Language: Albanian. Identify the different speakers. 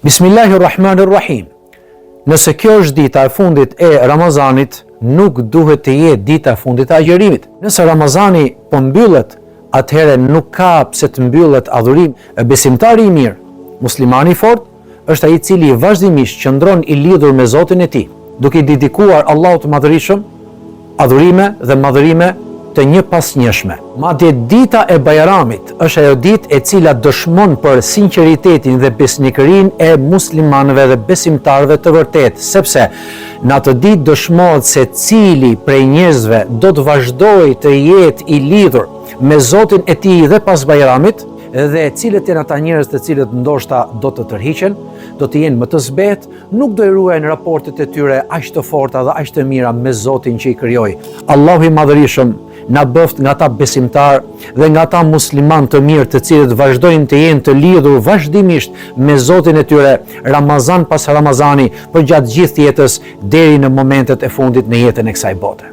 Speaker 1: Bismillahirrahmanirrahim. Nëse kjo është dita e fundit e Ramazanit, nuk duhet të jetë dita e fundit e agjerimit. Nëse Ramazani po mbyllet, atëherë nuk ka pse të mbyllet adhurim. Besimtari i mirë, muslimani i fortë, është ai i cili vazhdimisht qëndron i lidhur me Zotin e tij, duke i dedikuar Allahut të Madhërisëm adhurime dhe madhërime të një pas njëshme. Madje dita e Bajramit është ajo ditë e cila dëshmon për sinqeritetin dhe besnikërinë e muslimanëve dhe besimtarëve të vërtetë, sepse në atë ditë dëshmohet se cili prej njerëzve do të vazhdojë të jetë i lidhur me Zotin e tij dhe pas Bajramit, dhe cilët janë ata njerëz të cilët ndoshta do të tërhiqen, do të jenë më të zbetë, nuk do i ruajnë raportet e tyre aq të forta dhe aq të mira me Zotin që i krijoi. Allahu i Madhërisëm na bëft nga ta besimtar dhe nga ta musliman të mirë të cilët vazhdojnë të jenë të lidhur vazhdimisht me Zotin e tyre, Ramazan pas Ramazani, për gjatë gjithë jetës deri në momentet e fundit në jetën e kësaj bote.